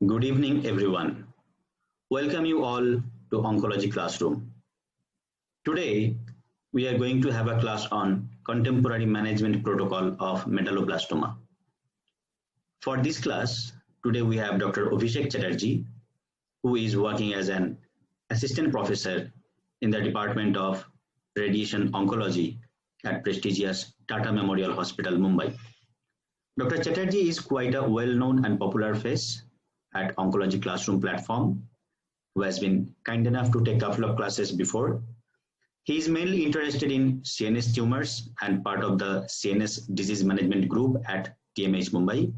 Good evening, everyone. Welcome you all to Oncology Classroom. Today, we are going to have a class on contemporary management protocol of medulloblastoma. For this class, today we have Dr. Abhishek Chatterjee, who is working as an assistant professor in the Department of Radiation Oncology at prestigious Tata Memorial Hospital, Mumbai. Dr. Chatterjee is quite a well-known and popular face at Oncology Classroom platform, who has been kind enough to take a couple of classes before. He is mainly interested in CNS tumors and part of the CNS disease management group at TMH Mumbai.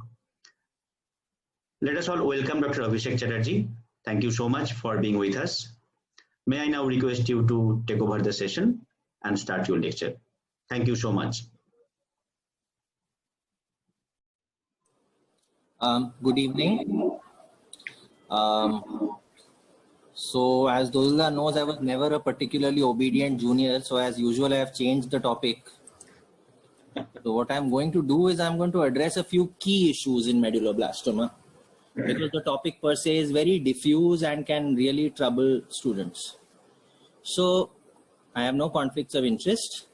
Let us all welcome Dr. Abhishek Chatterjee. Thank you so much for being with us. May I now request you to take over the session and start your lecture. Thank you so much. Good evening. So as Dulda knows, I was never a particularly obedient junior. So as usual, I have changed the topic. So what I'm going to do is I'm going to address a few key issues in medulloblastoma because the topic per se is very diffuse and can really trouble students. So I have no conflicts of interest.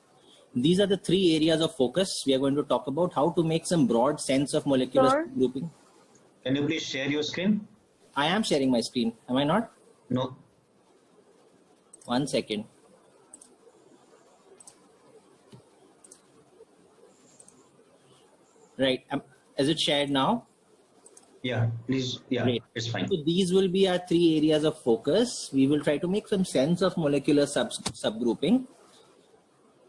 These are the three areas of focus. We are going to talk about how to make some broad sense of molecular grouping. Can you please share your screen? I am sharing my screen. Am I not? No. 1 second. Right. Is it shared now? Yeah, please. Yeah, Great. it's fine. So these will be our three areas of focus. We will try to make some sense of molecular subgrouping.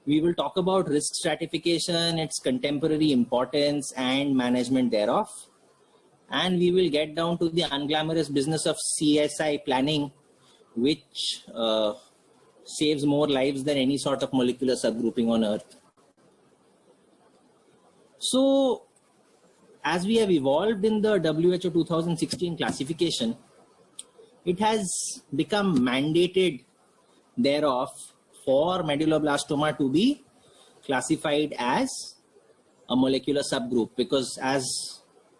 We will talk about risk stratification, its contemporary importance and management thereof. And we will get down to the unglamorous business of CSI planning, which saves more lives than any sort of molecular subgrouping on Earth. So, as we have evolved in the WHO 2016 classification, it has become mandated thereof for medulloblastoma to be classified as a molecular subgroup, because as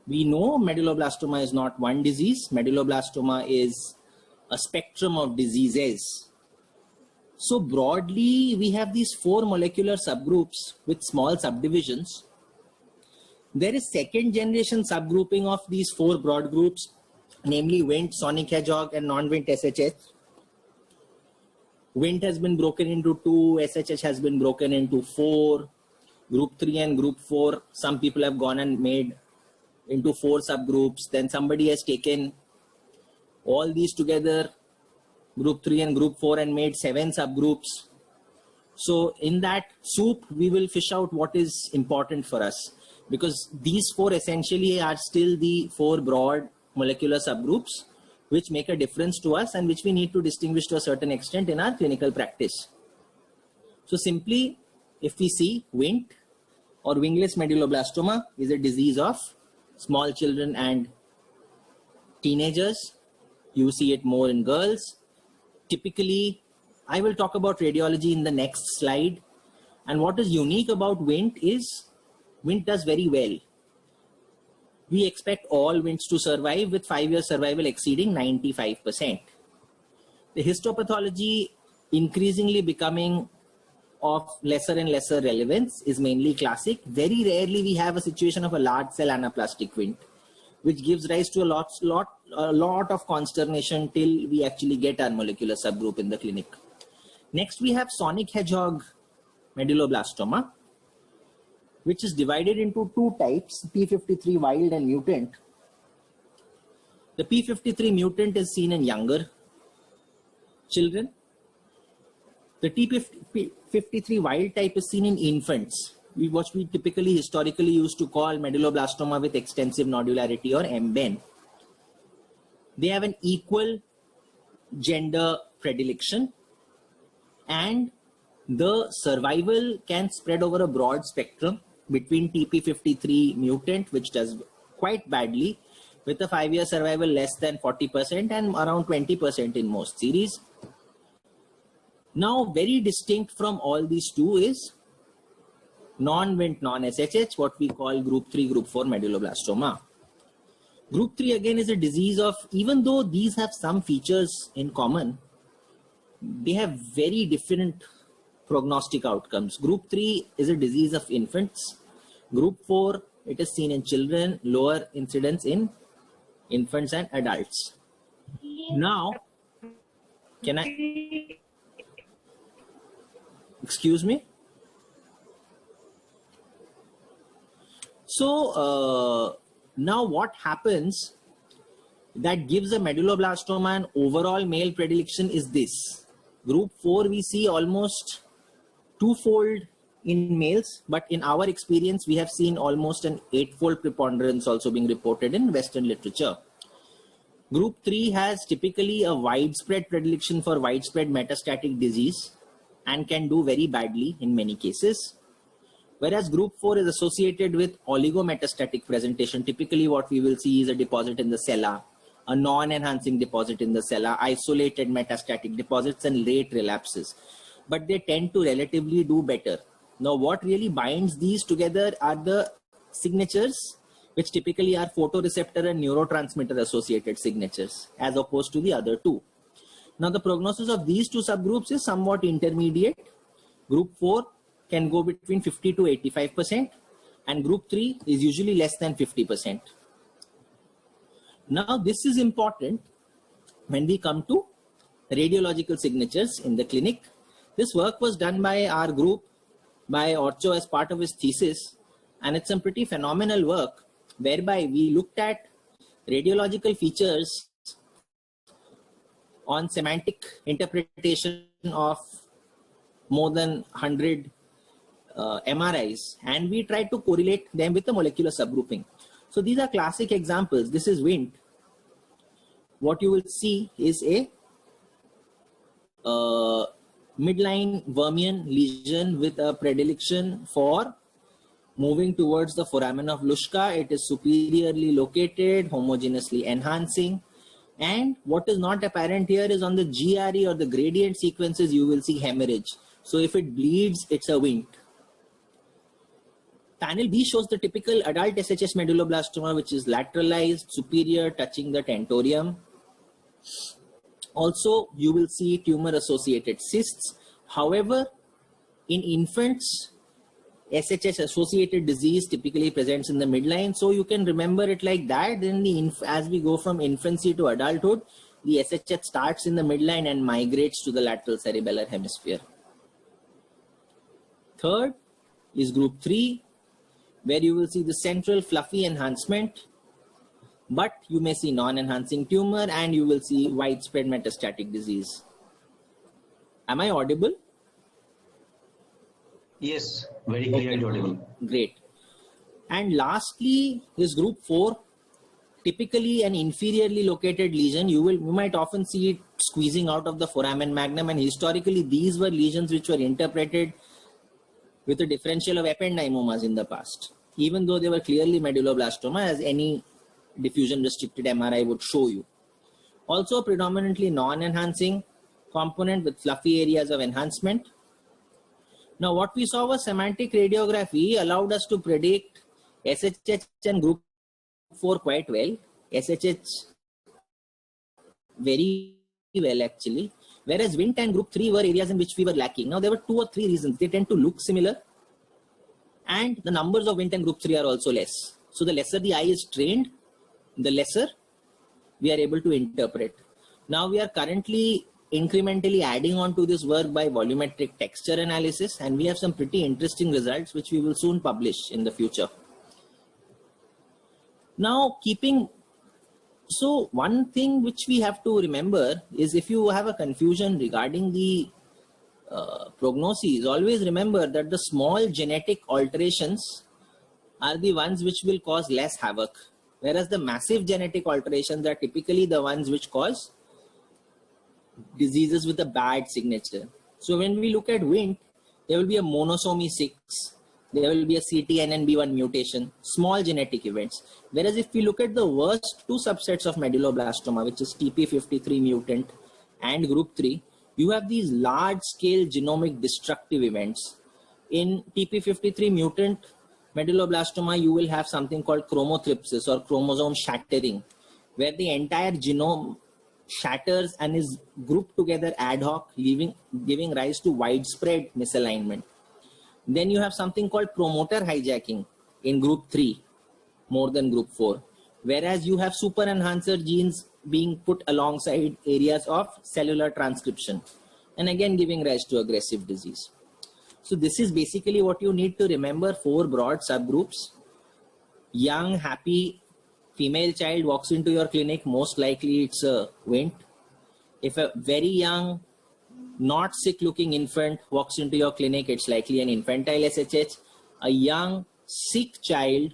we know, medulloblastoma is not one disease. Medulloblastoma is a spectrum of diseases. So broadly, we have these four molecular subgroups with small subdivisions. There is second generation subgrouping of these four broad groups, namely Wnt, sonic hedgehog and non-Wnt SHH. Wnt has been broken into 2, SHH has been broken into 4, group 3 and group 4. Some people have gone and made into 4 subgroups. Then somebody has taken all these together, group 3 and group 4, and made 7 subgroups. So in that soup, we will fish out what is important for us, because these 4 essentially are still the 4 broad molecular subgroups which make a difference to us and which we need to distinguish to a certain extent in our clinical practice. So simply, if we see Wnt or wingless medulloblastoma is a disease of small children and teenagers. You see it more in girls. Typically, I will talk about radiology in the next slide. And what is unique about Wnt is Wnt does very well. We expect all Wnts to survive with 5-year survival exceeding 95%. The histopathology increasingly becoming of lesser and lesser relevance is mainly classic. Very rarely we have a situation of a large cell anaplastic Wnt, which gives rise to a lot of consternation till we actually get our molecular subgroup in the clinic. Next, we have sonic hedgehog medulloblastoma, which is divided into 2 types, P53 wild and mutant. The P53 mutant is seen in younger children. The P53 wild type is seen in infants, what we typically historically used to call medulloblastoma with extensive nodularity or MBEN. They have an equal gender predilection and the survival can spread over a broad spectrum between TP53 mutant, which does quite badly, with a 5-year survival less than 40% and around 20% in most series. Now, very distinct from all these two is non-Wnt, non-SHH, what we call group 3, group 4 medulloblastoma. Group 3 again is a disease of, even though these have some features in common, they have very different prognostic outcomes. Group 3 is a disease of infants. Group 4, it is seen in children, lower incidence in infants and adults. Now, can I, excuse me? So, now what happens that gives a medulloblastoma an overall male predilection is this. Group 4 we see almost twofold in males, but in our experience we have seen almost an 8-fold preponderance also being reported in Western literature. Group 3 has typically a widespread predilection for widespread metastatic disease and can do very badly in many cases. Whereas group 4 is associated with oligometastatic presentation. Typically what we will see is a deposit in the sella, a non-enhancing deposit in the sella, isolated metastatic deposits and late relapses. But they tend to relatively do better. Now what really binds these together are the signatures, which typically are photoreceptor and neurotransmitter associated signatures, as opposed to the other two. Now the prognosis of these two subgroups is somewhat intermediate. Group 4 can go between 50 to 85%, and group 3 is usually less than 50%. Now this is important when we come to radiological signatures in the clinic. This work was done by our group, by Orcho as part of his thesis, and it's some pretty phenomenal work whereby we looked at radiological features on semantic interpretation of more than 100 MRIs, and we tried to correlate them with the molecular subgrouping. So these are classic examples. This is Wnt. What you will see is a midline vermian lesion with a predilection for moving towards the foramen of Luschka. It is superiorly located, homogeneously enhancing. And what is not apparent here is on the GRE or the gradient sequences, you will see hemorrhage. So if it bleeds, it's a Wnt. Panel B shows the typical adult SHS medulloblastoma, which is lateralized, superior, touching the tentorium. Also, you will see tumor-associated cysts. However, in infants, SHS-associated disease typically presents in the midline. So you can remember it like that. Then as we go from infancy to adulthood, the SHS starts in the midline and migrates to the lateral cerebellar hemisphere. Third is group 3, where you will see the central fluffy enhancement, but you may see non-enhancing tumor and you will see widespread metastatic disease. Am I audible? Yes, very clearly audible. Great. And lastly is group 4, typically an inferiorly located lesion. You might often see it squeezing out of the foramen magnum, and historically these were lesions which were interpreted with a differential of ependymomas in the past, even though they were clearly medulloblastoma, as any diffusion restricted MRI would show you. Also predominantly non-enhancing component with fluffy areas of enhancement. Now what we saw was semantic radiography allowed us to predict SHH and group 4 quite well, SHH very well actually, whereas Wnt and group 3 were areas in which we were lacking. Now there were 2 or 3 reasons. They tend to look similar, and the numbers of Wnt and group 3 are also less. So the lesser the eye is trained, the lesser we are able to interpret. Now we are currently incrementally adding on to this work by volumetric texture analysis, and we have some pretty interesting results which we will soon publish in the future. Now so one thing which we have to remember is, if you have a confusion regarding the prognoses, always remember that the small genetic alterations are the ones which will cause less havoc, whereas the massive genetic alterations are typically the ones which cause diseases with a bad signature. So when we look at Wnt, there will be a monosomy 6, there will be a CTNNB1 mutation, small genetic events. Whereas if we look at the worst 2 subsets of medulloblastoma, which is TP53 mutant and group 3, you have these large scale genomic destructive events. In TP53 mutant, medulloblastoma, you will have something called chromothripsis or chromosome shattering, where the entire genome shatters and is grouped together ad hoc, giving rise to widespread misalignment. Then you have something called promoter hijacking in group 3, more than group 4, whereas you have super enhancer genes being put alongside areas of cellular transcription, and again giving rise to aggressive disease. So this is basically what you need to remember, 4 broad subgroups. Young, happy female child walks into your clinic, most likely it's a Wnt. If a very young, not sick looking infant walks into your clinic, it's likely an infantile SHH. A young, sick child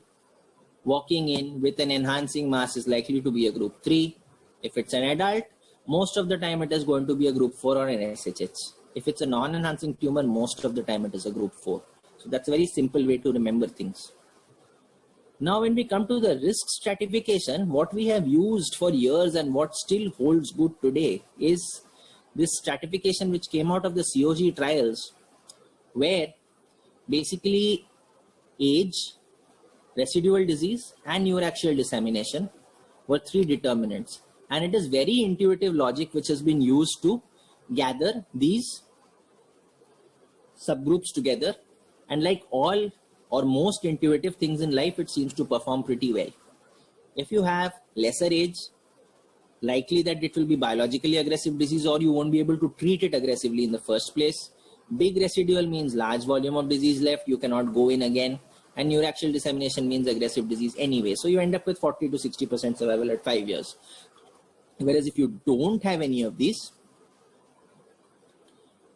walking in with an enhancing mass is likely to be a group 3. If it's an adult, most of the time it is going to be a group 4 or an SHH. If it's a non-enhancing tumor, most of the time it is a group 4. So that's a very simple way to remember things. Now when we come to the risk stratification, what we have used for years and what still holds good today is this stratification which came out of the COG trials, where basically age, residual disease and neuraxial dissemination were 3 determinants. And it is very intuitive logic which has been used to gather these subgroups together, and like all or most intuitive things in life, it seems to perform pretty well. If you have lesser age, likely that it will be biologically aggressive disease or you won't be able to treat it aggressively in the first place. Big residual means large volume of disease left, you cannot go in again, and neuraxial dissemination means aggressive disease anyway. So you end up with 40 to 60% survival at 5 years. Whereas if you don't have any of these,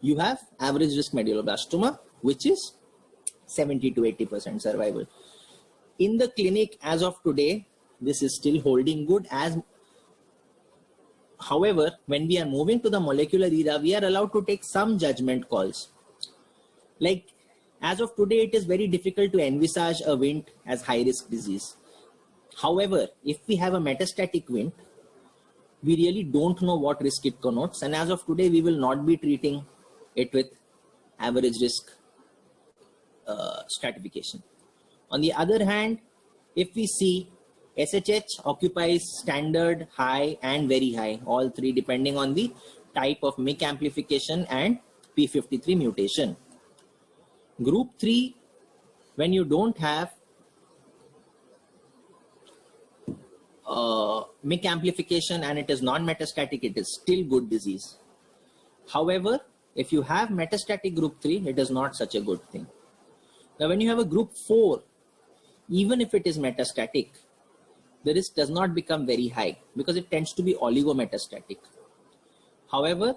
you have average risk medulloblastoma, which is 70 to 80% survival. In the clinic as of today, this is still holding good. However, when we are moving to the molecular era, we are allowed to take some judgment calls. Like as of today, it is very difficult to envisage a Wnt as high risk disease. However, if we have a metastatic Wnt, we really don't know what risk it connotes, and as of today, we will not be treating it with average risk stratification. On the other hand, if we see SHH occupies standard, high and very high, all 3 depending on the type of MYC amplification and P53 mutation. Group 3, when you don't have MYC amplification and it is non-metastatic, it is still good disease. However, if you have metastatic group 3, it is not such a good thing. Now, when you have a group 4, even if it is metastatic, the risk does not become very high because it tends to be oligometastatic. However,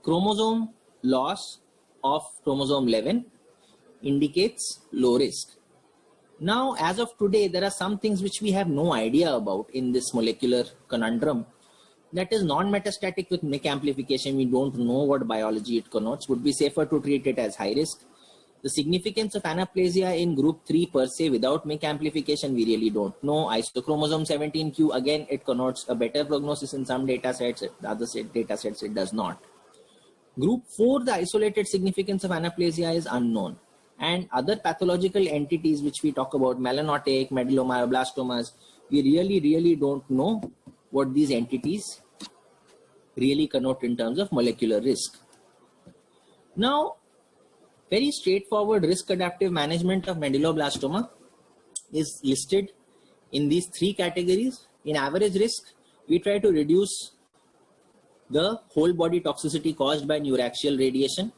chromosome loss of chromosome 11 indicates low risk. Now, as of today, there are some things which we have no idea about in this molecular conundrum. That is non-metastatic with MYC amplification. We don't know what biology it connotes. Would be safer to treat it as high risk. The significance of anaplasia in group 3 per se without MYC amplification, we really don't know. Isochromosome 17q, again, it connotes a better prognosis in some data sets. The other data sets, it does not. Group 4, the isolated significance of anaplasia is unknown. And other pathological entities which we talk about, melanotic, medullomyoblastomas, we really don't know what these entities really connote in terms of molecular risk. Now, very straightforward risk adaptive management of medulloblastoma is listed in these 3 categories. In average risk, we try to reduce the whole body toxicity caused by neuraxial radiation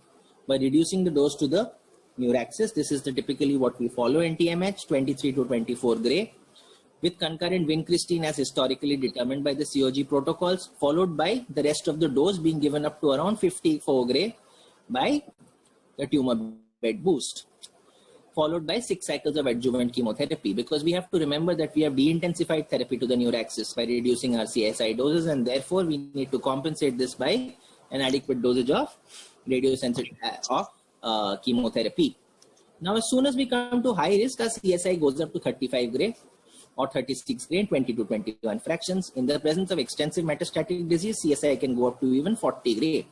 by reducing the dose to the neuraxis. This is typically what we follow in TMH, 23 to 24 gray, with concurrent vincristine as historically determined by the COG protocols, followed by the rest of the dose being given up to around 54 gray by the tumor bed boost, followed by 6 cycles of adjuvant chemotherapy, because we have to remember that we have de-intensified therapy to the neuraxis by reducing our CSI doses, and therefore we need to compensate this by an adequate dosage of radiosensitive chemotherapy. Now, as soon as we come to high risk, our CSI goes up to 35 gray or 36 gray, 20 to 21 fractions. In the presence of extensive metastatic disease, CSI can go up to even 40 gray.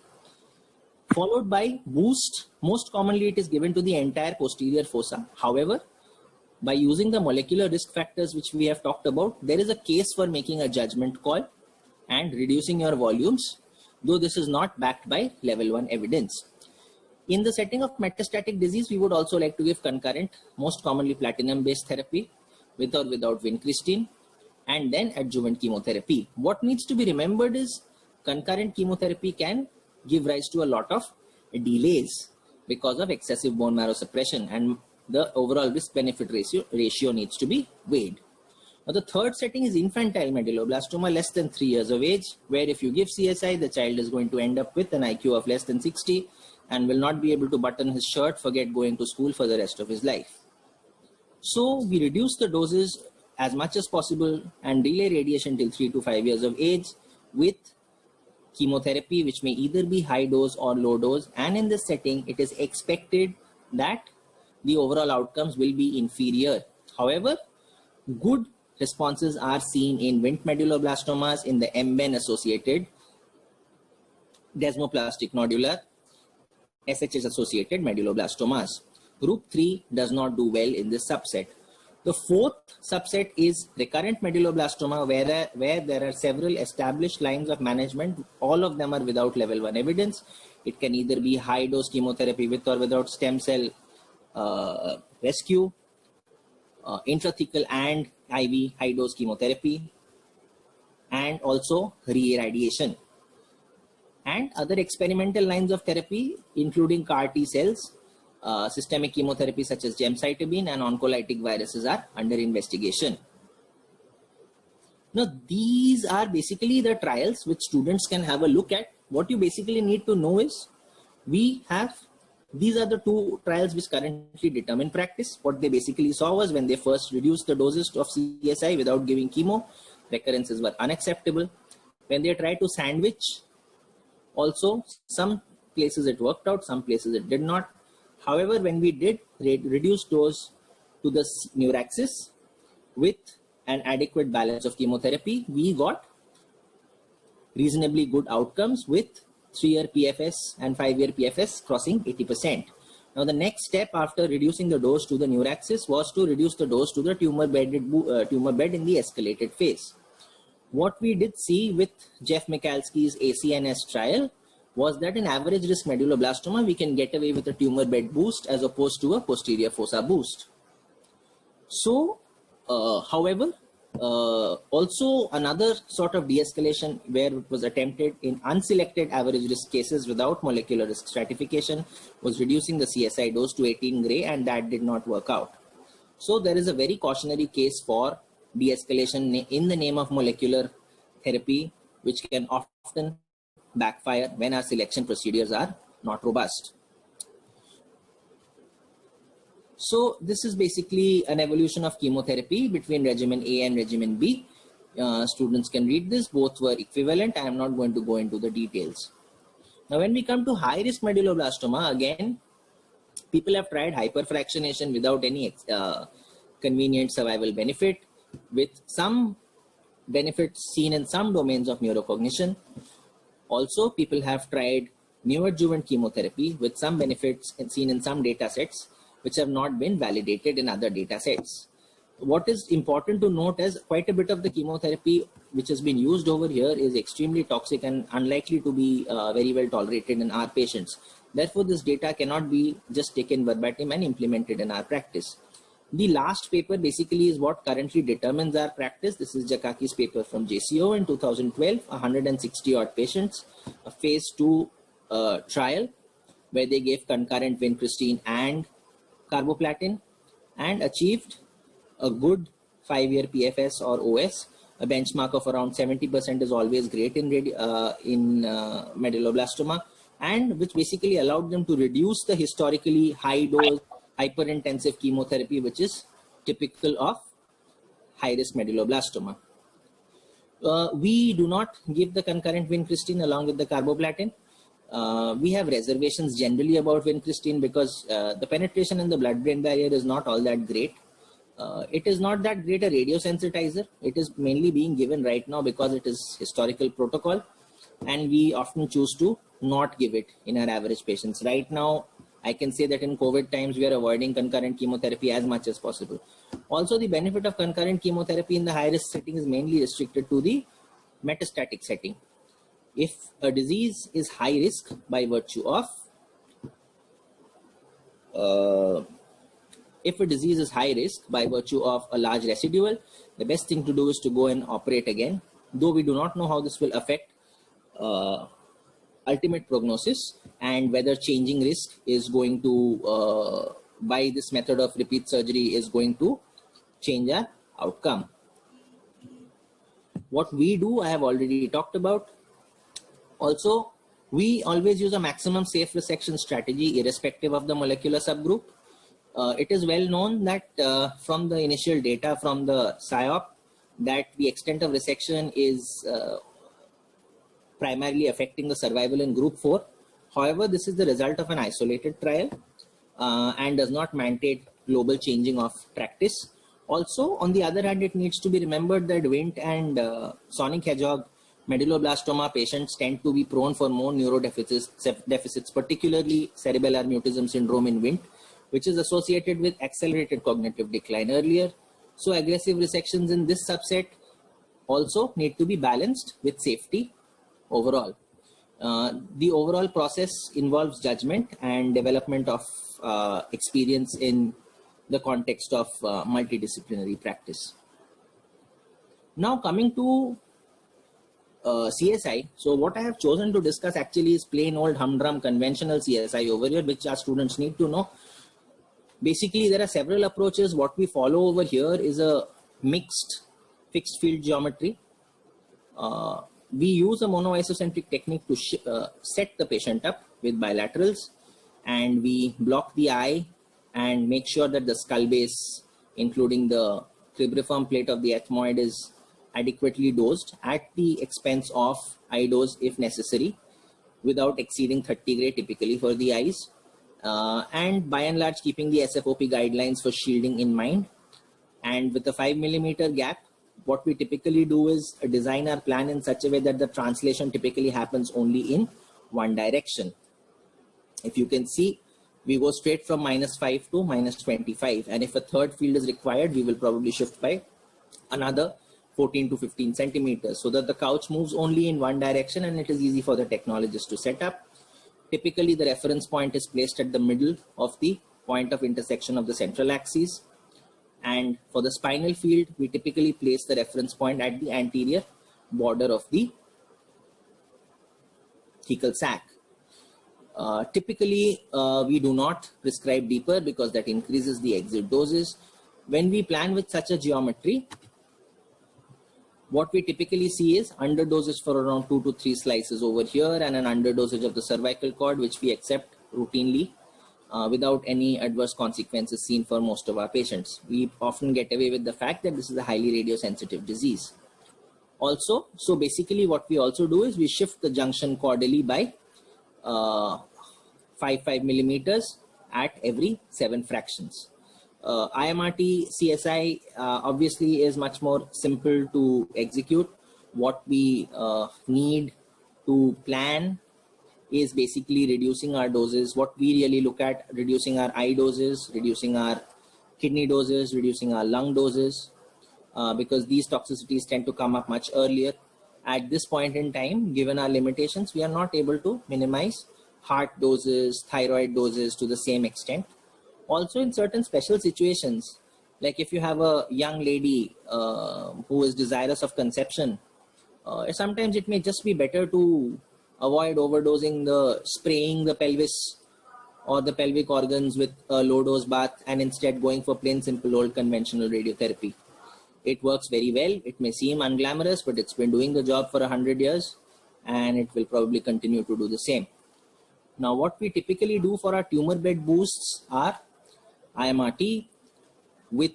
Followed by boost. Most commonly it is given to the entire posterior fossa. However, by using the molecular risk factors which we have talked about, there is a case for making a judgment call and reducing your volumes, though this is not backed by level 1 evidence. In the setting of metastatic disease, we would also like to give concurrent, most commonly platinum-based therapy with or without vincristine, and then adjuvant chemotherapy. What needs to be remembered is concurrent chemotherapy can give rise to a lot of delays because of excessive bone marrow suppression, and the overall risk-benefit ratio needs to be weighed. Now, the third setting is infantile medulloblastoma less than 3 years of age, where if you give CSI, the child is going to end up with an IQ of less than 60 and will not be able to button his shirt, forget going to school for the rest of his life. So we reduce the doses as much as possible and delay radiation till 3 to 5 years of age with chemotherapy, which may either be high dose or low dose. And in this setting, it is expected that the overall outcomes will be inferior. However, good responses are seen in Wnt medulloblastomas, in the MBEN associated desmoplastic nodular SHH associated medulloblastomas. Group 3 does not do well in this subset. The fourth subset is recurrent medulloblastoma, where there are several established lines of management. All of them are without level 1 evidence. It can either be high dose chemotherapy with or without stem cell rescue, intrathecal and IV high dose chemotherapy, and also re-irradiation. And other experimental lines of therapy, including CAR T cells, systemic chemotherapy such as gemcitabine, and oncolytic viruses are under investigation. Now, these are basically the trials which students can have a look at. What you basically need to know is these are the 2 trials which currently determine practice. What they basically saw was when they first reduced the doses of CSI without giving chemo, recurrences were unacceptable. When they tried to sandwich, also some places it worked out, some places it did not. However, when we did reduce dose to the neuraxis with an adequate balance of chemotherapy, we got reasonably good outcomes with 3-year PFS and 5-year PFS crossing 80%. Now, the next step after reducing the dose to the neuraxis was to reduce the dose to the tumor bed in the escalated phase. What we did see with Jeff Michalski's ACNS trial was that in average risk medulloblastoma, we can get away with a tumor bed boost as opposed to a posterior fossa boost. So, however, also another sort of de-escalation where it was attempted in unselected average risk cases without molecular risk stratification was reducing the CSI dose to 18 gray, and that did not work out. So there is a very cautionary case for de-escalation in the name of molecular therapy, which can often backfire when our selection procedures are not robust. So this is basically an evolution of chemotherapy between regimen A and regimen B. Students can read this, both were equivalent. I am not going to go into the details. Now, when we come to high risk medulloblastoma, again, people have tried hyperfractionation without any convenient survival benefit, with some benefits seen in some domains of neurocognition. Also, people have tried neoadjuvant chemotherapy with some benefits seen in some data sets, which have not been validated in other data sets. What is important to note is quite a bit of the chemotherapy which has been used over here is extremely toxic and unlikely to be very well tolerated in our patients. Therefore, this data cannot be just taken verbatim and implemented in our practice. The last paper basically is what currently determines our practice. This is Jakaki's paper from JCO in 2012, 160 odd patients, a phase 2 trial where they gave concurrent vincristine and carboplatin and achieved a good 5-year PFS or OS. A benchmark of around 70% is always great in medulloblastoma, and which basically allowed them to reduce the historically high dose hyperintensive chemotherapy, which is typical of high-risk medulloblastoma. We do not give the concurrent vincristine along with the carboplatin. We have reservations generally about vincristine because the penetration in the blood-brain barrier is not all that great. It is not that great a radiosensitizer. It is mainly being given right now because it is historical protocol, and we often choose to not give it in our average patients. Right now, I can say that in COVID times, we are avoiding concurrent chemotherapy as much as possible. Also, the benefit of concurrent chemotherapy in the high-risk setting is mainly restricted to the metastatic setting. If a disease is high risk by virtue of a large residual, the best thing to do is to go and operate again. Though we do not know how this will affect ultimate prognosis and whether changing risk is going to, by this method of repeat surgery, is going to change our outcome. What we do, I have already talked about. Also, we always use a maximum safe resection strategy irrespective of the molecular subgroup. It is well known that from the initial data from the PSYOP that the extent of resection is primarily affecting the survival in group 4. However, this is the result of an isolated trial and does not mandate global changing of practice. Also, on the other hand, it needs to be remembered that Wnt and sonic hedgehog medulloblastoma patients tend to be prone for more neurodeficits, particularly cerebellar mutism syndrome in Wnt, which is associated with accelerated cognitive decline earlier. So aggressive resections in this subset also need to be balanced with safety overall. The overall process involves judgment and development of experience in the context of multidisciplinary practice. Now coming to CSI. So what I have chosen to discuss actually is plain old humdrum conventional CSI over here, which our students need to know. Basically, there are several approaches. What we follow over here is a mixed fixed field geometry. We use a monoisocentric technique to set the patient up with bilaterals, and we block the eye and make sure that the skull base, including the cribriform plate of the ethmoid, is adequately dosed at the expense of eye dose if necessary, without exceeding 30 gray typically for the eyes, and by and large keeping the SFOP guidelines for shielding in mind. And with a 5 millimeter gap, what we typically do is design our plan in such a way that the translation typically happens only in one direction. If you can see, we go straight from -5 to -25, and if a third field is required, we will probably shift by another 14 to 15 centimeters, so that the couch moves only in one direction and it is easy for the technologist to set up. Typically, the reference point is placed at the middle of the point of intersection of the central axis. And for the spinal field, we typically place the reference point at the anterior border of the thecal sac. Typically, we do not prescribe deeper because that increases the exit doses. When we plan with such a geometry, what we typically see is underdosage for around 2 to 3 slices over here, and an underdosage of the cervical cord, which we accept routinely without any adverse consequences seen for most of our patients. We often get away with the fact that this is a highly radiosensitive disease. Also, so basically what we also do is we shift the junction caudally by 5 millimeters at every 7 fractions. IMRT CSI obviously is much more simple to execute. What we need to plan is basically reducing our doses. What we really look at, reducing our eye doses, reducing our kidney doses, reducing our lung doses, because these toxicities tend to come up much earlier. At this point in time, given our limitations, we are not able to minimize heart doses, thyroid doses to the same extent. Also, in certain special situations, like if you have a young lady who is desirous of conception, sometimes it may just be better to avoid overdosing, spraying the pelvis or the pelvic organs with a low dose bath, and instead going for plain simple old conventional radiotherapy. It works very well. It may seem unglamorous, but it's been doing the job for 100 years and it will probably continue to do the same. Now, what we typically do for our tumor bed boosts are IMRT we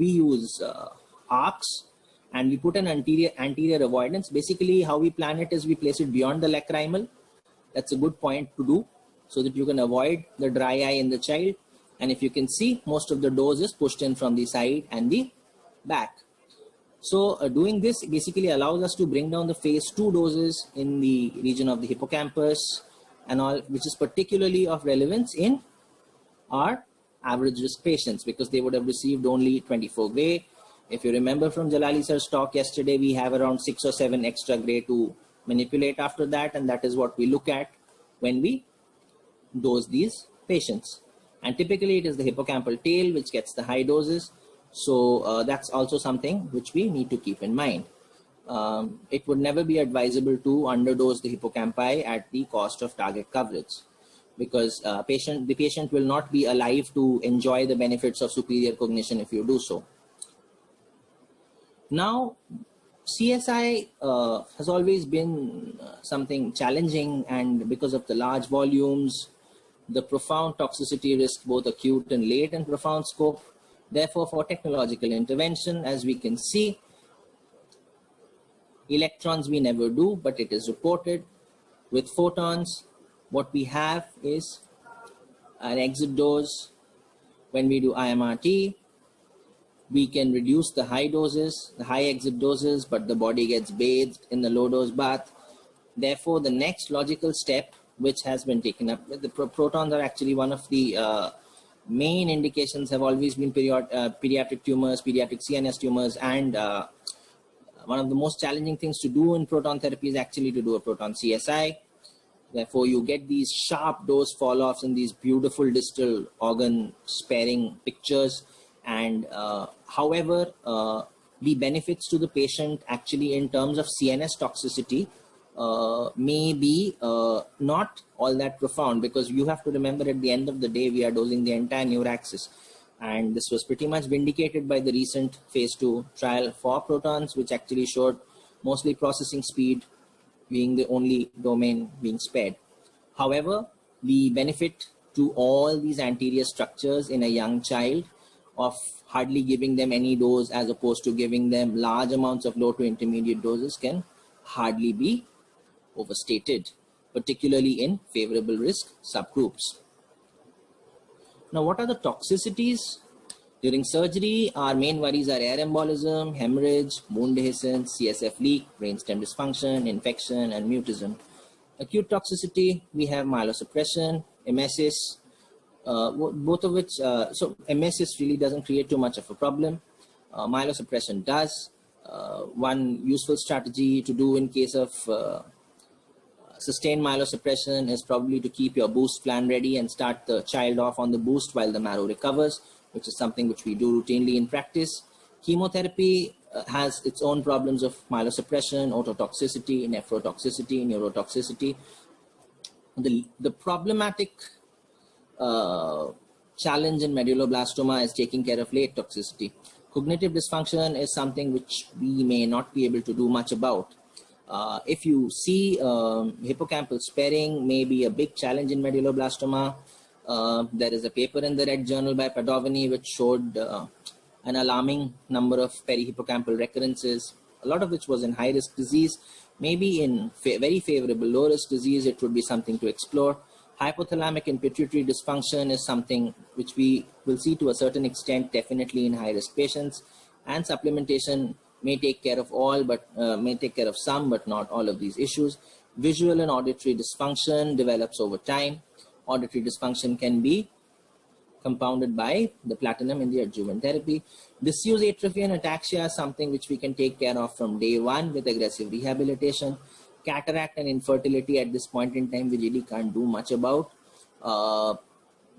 use arcs, and we put an anterior avoidance. Basically, how we plan it is we place it beyond the lacrimal. That's a good point to do so that you can avoid the dry eye in the child. And if you can see, most of the dose is pushed in from the side and the back. So doing this basically allows us to bring down the phase 2 doses in the region of the hippocampus and all, which is particularly of relevance in our average risk patients because they would have received only 24 gray. If you remember from Jalali sir's talk yesterday, we have around 6 or 7 extra gray to manipulate after that, and that is what we look at when we dose these patients. And typically it is the hippocampal tail which gets the high doses. So that's also something which we need to keep in mind. It would never be advisable to underdose the hippocampi at the cost of target coverage, because the patient will not be alive to enjoy the benefits of superior cognition if you do so. Now, CSI has always been something challenging, and because of the large volumes, the profound toxicity risk, both acute and late and profound scope. Therefore, for technological intervention, as we can see, electrons we never do, but it is reported. With photons, what we have is an exit dose. When we do IMRT, we can reduce the high doses, the high exit doses, but the body gets bathed in the low dose bath. Therefore, the next logical step which has been taken up, the protons are actually one of the main indications, have always been pediatric tumors, pediatric CNS tumors, and one of the most challenging things to do in proton therapy is actually to do a proton CSI. Therefore, you get these sharp dose fall-offs in these beautiful distal organ sparing pictures. And however, the benefits to the patient actually in terms of CNS toxicity may be not all that profound, because you have to remember at the end of the day, we are dosing the entire neuraxis. And this was pretty much vindicated by the recent phase 2 trial for protons, which actually showed mostly processing speed being the only domain being spared. However, the benefit to all these anterior structures in a young child of hardly giving them any dose as opposed to giving them large amounts of low to intermediate doses can hardly be overstated, particularly in favorable risk subgroups. Now, what are the toxicities? During surgery, our main worries are air embolism, hemorrhage, wound dehiscence, CSF leak, brainstem dysfunction, infection, and mutism. Acute toxicity, we have myelosuppression, emesis, both of which, so emesis really doesn't create too much of a problem. Myelosuppression does. One useful strategy to do in case of sustained myelosuppression is probably to keep your boost plan ready and start the child off on the boost while the marrow recovers, which is something which we do routinely in practice. Chemotherapy has its own problems of myelosuppression, ototoxicity, nephrotoxicity, neurotoxicity. The problematic challenge in medulloblastoma is taking care of late toxicity. Cognitive dysfunction is something which we may not be able to do much about. If you see hippocampal sparing may be a big challenge in medulloblastoma. There is a paper in the Red Journal by Padovani which showed an alarming number of perihippocampal recurrences, a lot of which was in high-risk disease. Maybe in very favorable low-risk disease, it would be something to explore. Hypothalamic and pituitary dysfunction is something which we will see to a certain extent, definitely in high-risk patients. And supplementation may take care of all, but may take care of some, but not all of these issues. Visual and auditory dysfunction develops over time. Auditory dysfunction can be compounded by the platinum in the adjuvant therapy. Disuse atrophy and ataxia is something which we can take care of from day one with aggressive rehabilitation. Cataract and infertility at this point in time we really can't do much about.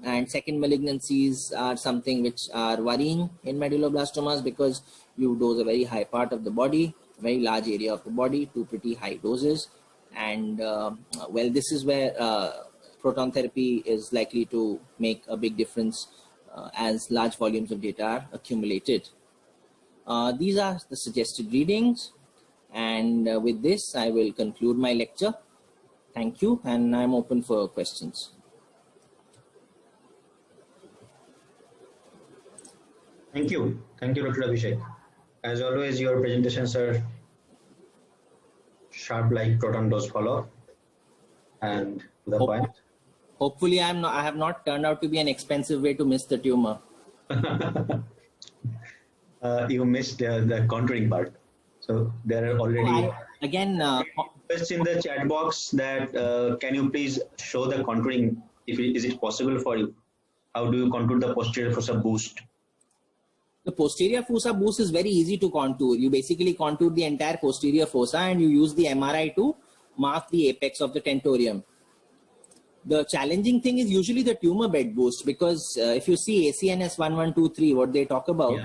And second malignancies are something which are worrying in medulloblastomas because you dose a very high part of the body, a very large area of the body to pretty high doses. And well, this is where proton therapy is likely to make a big difference as large volumes of data are accumulated. These are the suggested readings. And with this, I will conclude my lecture. Thank you, and I'm open for questions. Thank you, Dr. Abhishek. As always, your presentations are sharp like proton dose follow and to the point. Hopefully, I have not turned out to be an expensive way to miss the tumor. You missed the contouring part. So there are already requests in the chat box that can you please show the contouring? Is it possible for you? How do you contour the posterior fossa boost? The posterior fossa boost is very easy to contour. You basically contour the entire posterior fossa and you use the MRI to mark the apex of the tentorium. The challenging thing is usually the tumor bed boost, because if you see ACNS 1123, what they talk about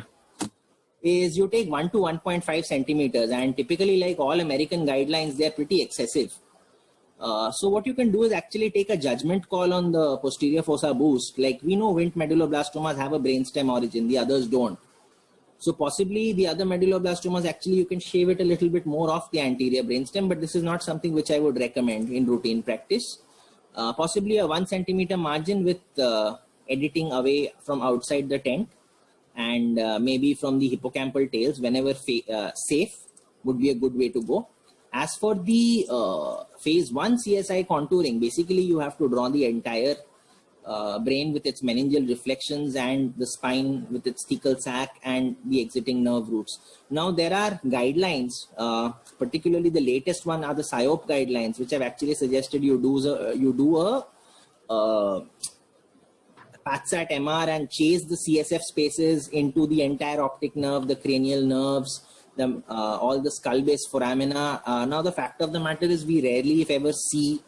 is you take 1 to 1.5 centimeters, and typically, like all American guidelines, they're pretty excessive. So what you can do is actually take a judgment call on the posterior fossa boost. Like we know Wnt medulloblastomas have a brainstem origin, the others don't. So possibly the other medulloblastomas, actually you can shave it a little bit more off the anterior brainstem, but this is not something which I would recommend in routine practice. Possibly a 1 centimeter margin with editing away from outside the tent, and maybe from the hippocampal tails whenever safe would be a good way to go. As for the phase 1 CSI contouring, basically you have to draw the entire brain with its meningeal reflections and the spine with its thecal sac and the exiting nerve roots. Now there are guidelines, particularly the latest one are the SIOP guidelines, which have actually suggested you do a PathSat MR and chase the CSF spaces into the entire optic nerve, the cranial nerves, all the skull base foramina. Now the fact of the matter is we rarely, if ever, see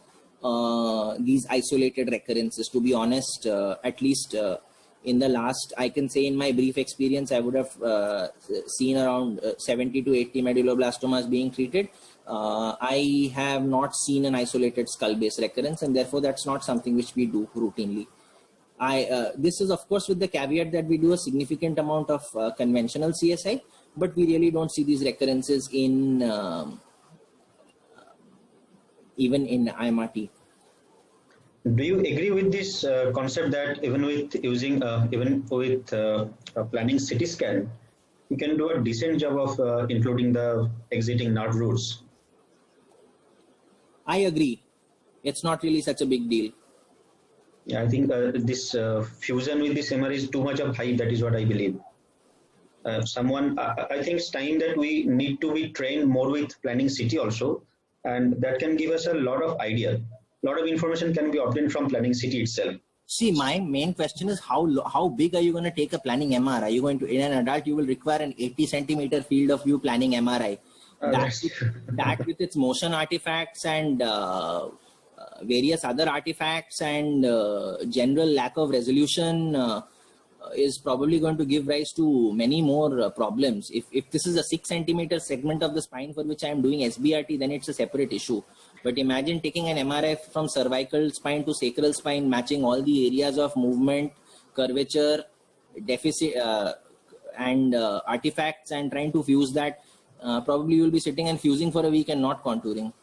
these isolated recurrences. To be honest, at least in the last, I can say in my brief experience, I would have seen around 70 to 80 medulloblastomas being treated. I have not seen an isolated skull base recurrence, and therefore that's not something which we do routinely. This is of course with the caveat that we do a significant amount of conventional CSI, but we really don't see these recurrences in even in IMRT. Do you agree with this concept that even with using planning CT scan, you can do a decent job of including the exiting nerve roots? I agree. It's not really such a big deal. Yeah, I think this fusion with this MR is too much of hype. That is what I believe. I think it's time that we need to be trained more with planning CT also, and that can give us a lot of idea. A lot of information can be obtained from planning CT itself. See, my main question is how big are you going to take a planning MR? Are you going to, in an adult, you will require an 80 centimeter field of view planning MRI. That with its motion artifacts and various other artifacts and general lack of resolution is probably going to give rise to many more problems. If this is a 6 centimeter segment of the spine for which I am doing SBRT, then it's a separate issue. But imagine taking an MRI from cervical spine to sacral spine, matching all the areas of movement, curvature, deficit, and artifacts, and trying to fuse that. Probably you will be sitting and fusing for a week and not contouring.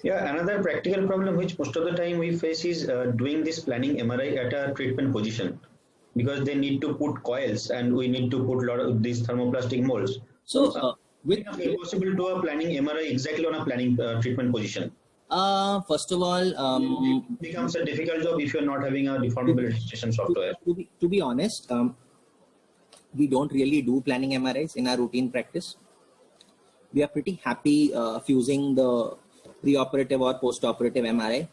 Yeah, another practical problem which most of the time we face is doing this planning MRI at a treatment position, because they need to put coils and we need to put a lot of these thermoplastic molds. So it's impossible to do a planning MRI exactly on a planning treatment position. First of all, it becomes a difficult job if you're not having a deformability registration software. To be honest, we don't really do planning MRIs in our routine practice. We are pretty happy fusing the preoperative or postoperative MRI.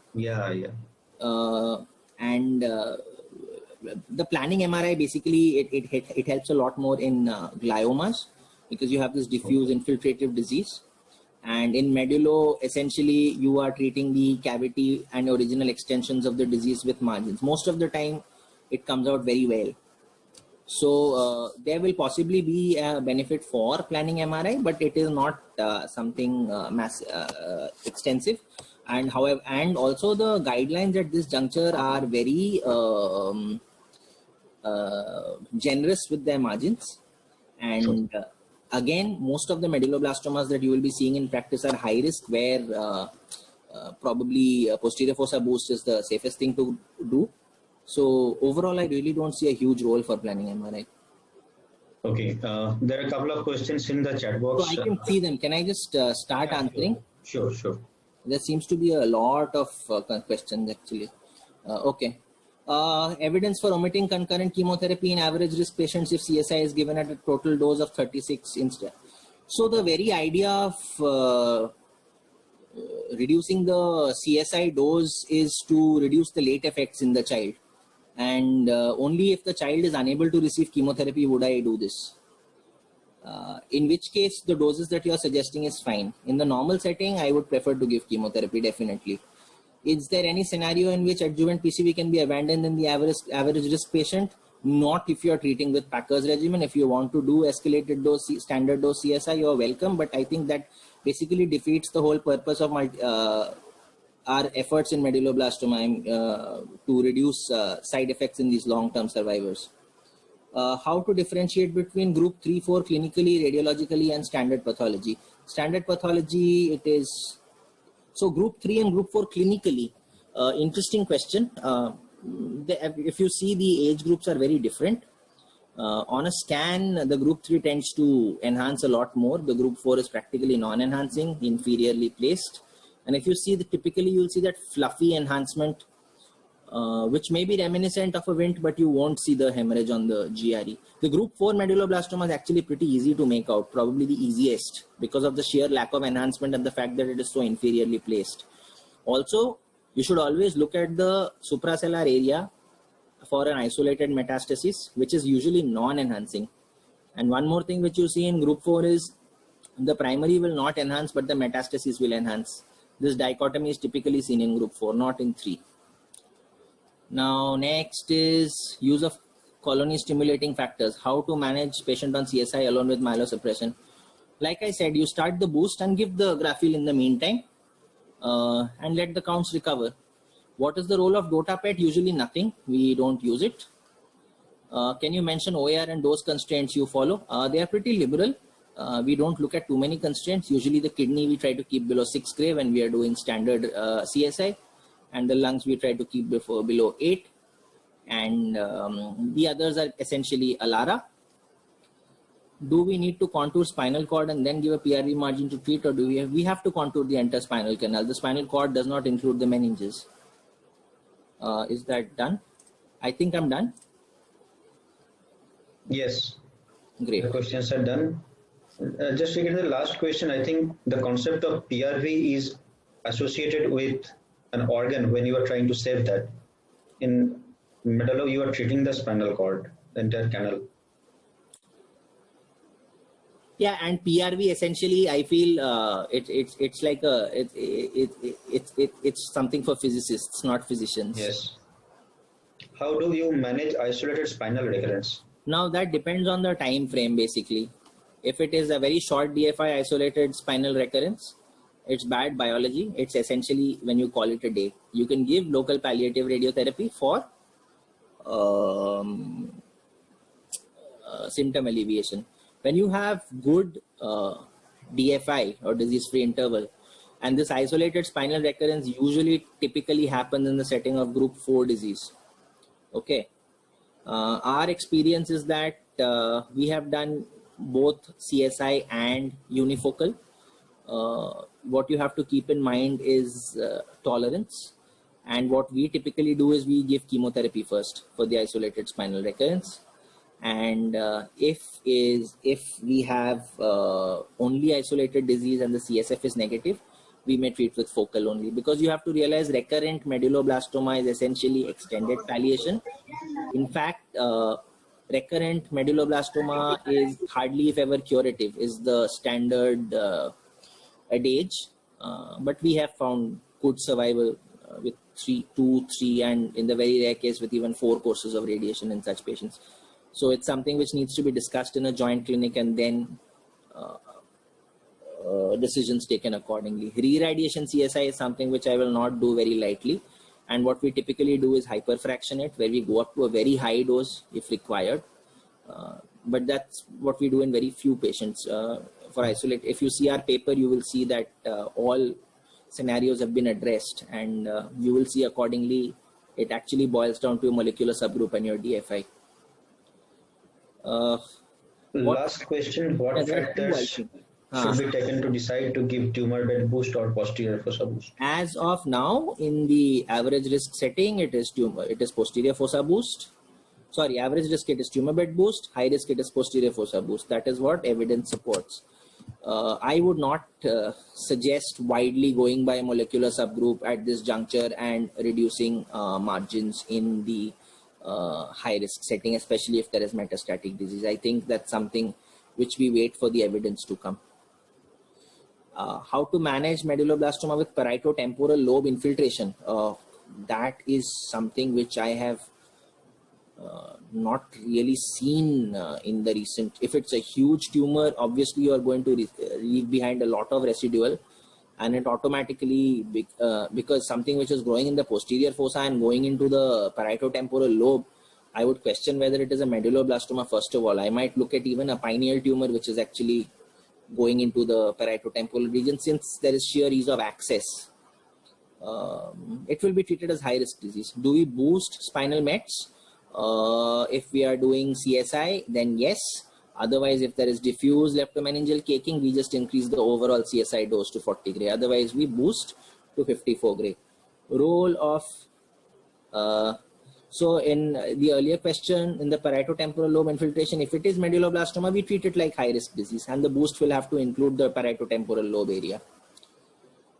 And the planning MRI basically it helps a lot more in gliomas, because you have this diffuse infiltrative disease. And in medullo, essentially, you are treating the cavity and original extensions of the disease with margins. Most of the time, it comes out very well. So there will possibly be a benefit for planning MRI, but it is not something extensive. And however, and also the guidelines at this juncture are very generous with their margins. And again, most of the medulloblastomas that you will be seeing in practice are high risk, where probably posterior fossa boost is the safest thing to do. So overall, I really don't see a huge role for planning MRI. Okay, there are a couple of questions in the chat box. So I can see them. Can I just start answering? Sure. There seems to be a lot of questions actually. Okay. Evidence for omitting concurrent chemotherapy in average risk patients if CSI is given at a total dose of 36 instead. So the very idea of reducing the CSI dose is to reduce the late effects in the child. And only if the child is unable to receive chemotherapy would I do this. In which case the doses that you are suggesting is fine. In the normal setting, I would prefer to give chemotherapy definitely. Is there any scenario in which adjuvant PCV can be abandoned in the average risk patient? Not if you are treating with Packer's regimen. If you want to do escalated dose, standard dose CSI, you are welcome. But I think that basically defeats the whole purpose of our efforts in medulloblastoma to reduce side effects in these long-term survivors. How to differentiate between group 3-4 clinically, radiologically, and standard pathology? Standard pathology, it is. So group 3 and group 4 clinically, interesting question. If you see, the age groups are very different. On a scan, the group 3 tends to enhance a lot more. The group 4 is practically non-enhancing, inferiorly placed. And if you see, typically you'll see that fluffy enhancement, which may be reminiscent of a Wnt, but you won't see the hemorrhage on the GRE. The group 4 medulloblastoma is actually pretty easy to make out, probably the easiest, because of the sheer lack of enhancement and the fact that it is so inferiorly placed. Also, you should always look at the suprasellar area for an isolated metastasis, which is usually non-enhancing. And one more thing which you see in group 4 is the primary will not enhance, but the metastasis will enhance. This dichotomy is typically seen in group 4, not in 3. Now, next is use of colony stimulating factors. How to manage patient on CSI alone with myelosuppression. Like I said, you start the boost and give the graphene in the meantime and let the counts recover. What is the role of DOTA-PET? Usually nothing. We don't use it. Can you mention OAR and dose constraints you follow? They are pretty liberal. We don't look at too many constraints. Usually the kidney we try to keep below 6 gray when we are doing standard CSI. And the lungs we try to keep below 8, and the others are essentially ALARA. Do we need to contour spinal cord and then give a PRV margin to treat, or do we have to contour the entire spinal canal? The spinal cord does not include the meninges. Is that done? I think I'm done. Yes. Great. The questions are done. Just to get the last question, I think the concept of PRV is associated with an organ when you are trying to save that. In medullo, you are treating the spinal cord, the entire canal. Yeah, and PRV essentially, I feel it's like it's something for physicists, not physicians. Yes. How do you manage isolated spinal recurrence? Now that depends on the time frame basically. If it is a very short DFI isolated spinal recurrence, it's bad biology. It's essentially when you call it a day. You can give local palliative radiotherapy for symptom alleviation. When you have good DFI or disease-free interval, and this isolated spinal recurrence usually typically happens in the setting of group 4 disease. Okay. Our experience is that we have done both CSI and unifocal. What you have to keep in mind is tolerance, and what we typically do is we give chemotherapy first for the isolated spinal recurrence, and if we have only isolated disease and the CSF is negative, we may treat with focal only, because you have to realize recurrent medulloblastoma is essentially extended palliation. In fact, recurrent medulloblastoma is hardly if ever curative, is the standard adage, but we have found good survival with 2, 3, and in the very rare case with even 4 courses of radiation in such patients. So it's something which needs to be discussed in a joint clinic and then decisions taken accordingly. Re-radiation CSI is something which I will not do very lightly, and what we typically do is hyperfractionate, where we go up to a very high dose if required, but that's what we do in very few patients. For isolate, if you see our paper, you will see that all scenarios have been addressed, and you will see accordingly it actually boils down to a molecular subgroup and your DFI. Last question, what factors should be taken to decide to give tumor bed boost or posterior fossa boost? As of now, in the average risk setting, it is posterior fossa boost. Sorry, average risk it is tumor bed boost, high risk it is posterior fossa boost. That is what evidence supports. I would not suggest widely going by a molecular subgroup at this juncture and reducing margins in the high risk setting, especially if there is metastatic disease. I think that's something which we wait for the evidence to come. How to manage medulloblastoma with parieto-temporal lobe infiltration? That is something which I have not really seen in the recent. If it's a huge tumor, obviously you are going to leave behind a lot of residual, and it automatically, because something which is growing in the posterior fossa and going into the parieto-temporal lobe, I would question whether it is a medulloblastoma first of all. I might look at even a pineal tumor which is actually going into the parieto-temporal region, since there is sheer ease of access. It will be treated as high-risk disease. Do we boost spinal mets? If we are doing CSI, then yes. Otherwise, if there is diffuse leptomeningeal caking, we just increase the overall CSI dose to 40 gray. Otherwise, we boost to 54 gray. Role of, so in the earlier question, in the parieto-temporal lobe infiltration, if it is medulloblastoma, we treat it like high-risk disease, and the boost will have to include the parieto-temporal lobe area.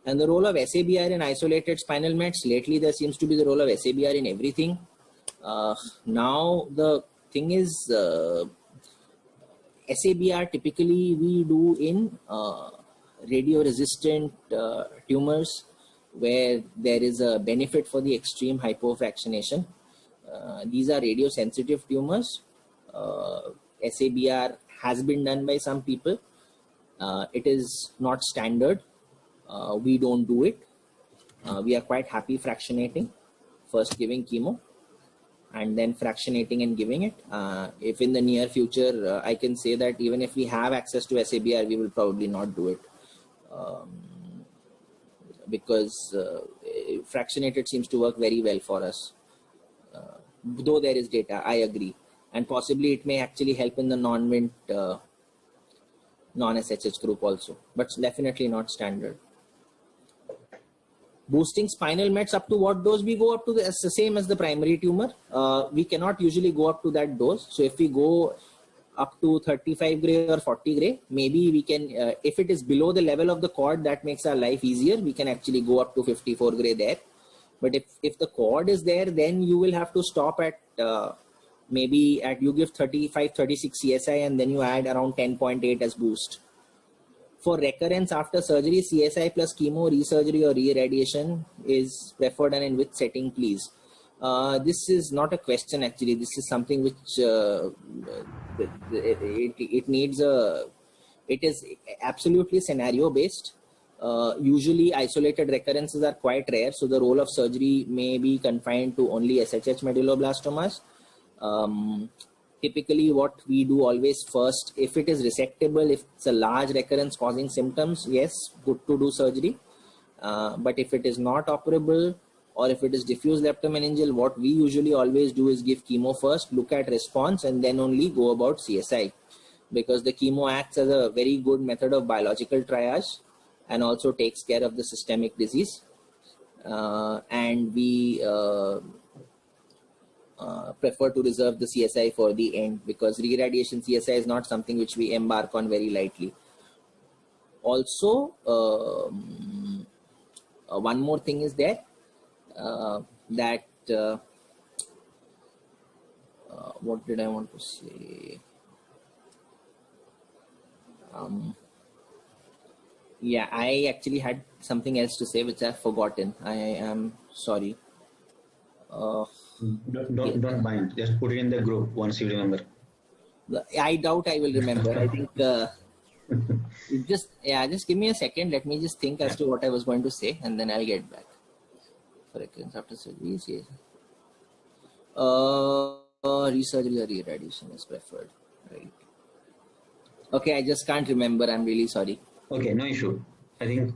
And the role of SABR in isolated spinal mets, lately there seems to be the role of SABR in everything. Now the thing is, SABR typically we do in radio-resistant tumors where there is a benefit for the extreme hypofractionation. These are radio-sensitive tumors. SABR has been done by some people. It is not standard. We don't do it. We are quite happy fractionating, first giving chemo and then fractionating and giving it. If in the near future, I can say that even if we have access to SABR, we will probably not do it. Because fractionated seems to work very well for us. Though there is data, I agree. And possibly it may actually help in the non-Wnt, non-SHH group also, but definitely not standard. Boosting spinal mets up to what dose? We go up to the same as the primary tumor. We cannot usually go up to that dose. So if we go up to 35 gray or 40 gray, maybe we can, if it is below the level of the cord, that makes our life easier. We can actually go up to 54 gray there. But if the cord is there, then you will have to stop at maybe at, you give 35, 36 CSI and then you add around 10.8 as boost. For recurrence after surgery, CSI plus chemo, resurgery or re-irradiation is preferred, and in which setting, please? This is not a question actually. This is something which it needs a, it is absolutely scenario based. Usually isolated recurrences are quite rare. So the role of surgery may be confined to only SHH medulloblastomas. Typically what we do always first, if it is resectable, if it's a large recurrence causing symptoms, yes, good to do surgery. But if it is not operable, or if it is diffuse leptomeningeal, what we usually always do is give chemo first, look at response, and then only go about CSI. Because the chemo acts as a very good method of biological triage and also takes care of the systemic disease. And we prefer to reserve the CSI for the end, because re-irradiation CSI is not something which we embark on very lightly. Also, one more thing is there, that what did I want to say? Yeah, I actually had something else to say which I've forgotten. I am sorry. Don't mind. Just put it in the group once you remember. I doubt I will remember. I think just give me a second. Let me just think as to what I was going to say, and then I'll get back. For recurrence after surgery, yes. Resurgery or re-irradiation is preferred, right? Okay, I just can't remember. I'm really sorry. Okay, no issue. I think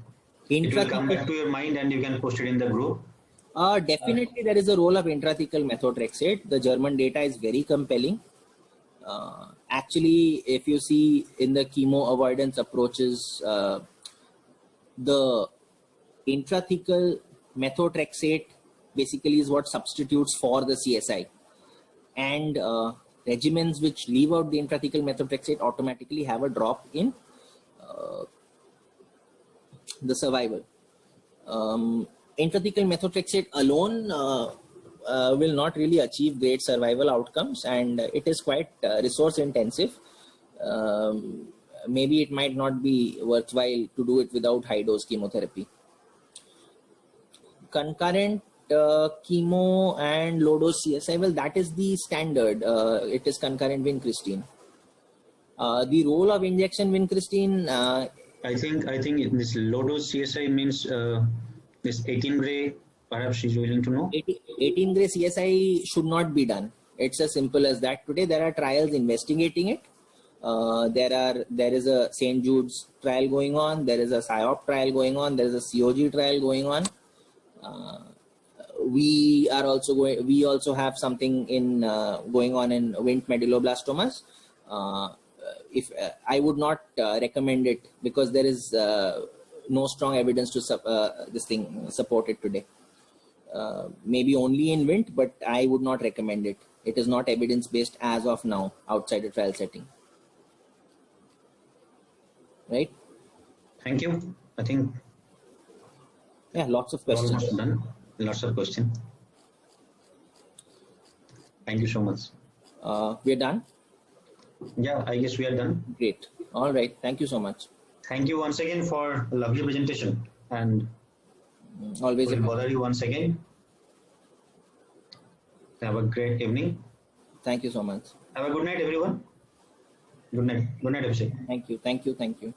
it will come back to your mind and you can post it in the group. Definitely there is a role of intrathecal methotrexate. The German data is very compelling. Actually, if you see in the chemo avoidance approaches, the intrathecal methotrexate basically is what substitutes for the CSI. And regimens which leave out the intrathecal methotrexate automatically have a drop in the survival. Intrathecal methotrexate alone will not really achieve great survival outcomes, and it is quite resource intensive. Maybe it might not be worthwhile to do it without high dose chemotherapy. Concurrent chemo and low dose CSI, well, that is the standard. It is concurrent vincristine. The role of injection vincristine, I think this low dose CSI means this 18 gray. Perhaps she's willing to know. 18 gray CSI should not be done. It's as simple as that. Today there are trials investigating it. There is a St. Jude's trial going on. There is a PSYOP trial going on. There is a COG trial going on. We also have something in going on in Wnt medulloblastomas. If I would not recommend it, because there is no strong evidence to support it today. Maybe only in Wnt, but I would not recommend it. It is not evidence based as of now outside the trial setting. Right? Thank you. I think. Yeah, lots of questions. Almost done. Lots of questions. Thank you so much. We're done? Yeah, I guess we are done. Great. All right. Thank you so much. Thank you once again for a lovely presentation, and always we'll bother you once again. Have a great evening. Thank you so much. Have a good night, everyone. Good night. Good night, Abhishek. Thank you. Thank you. Thank you.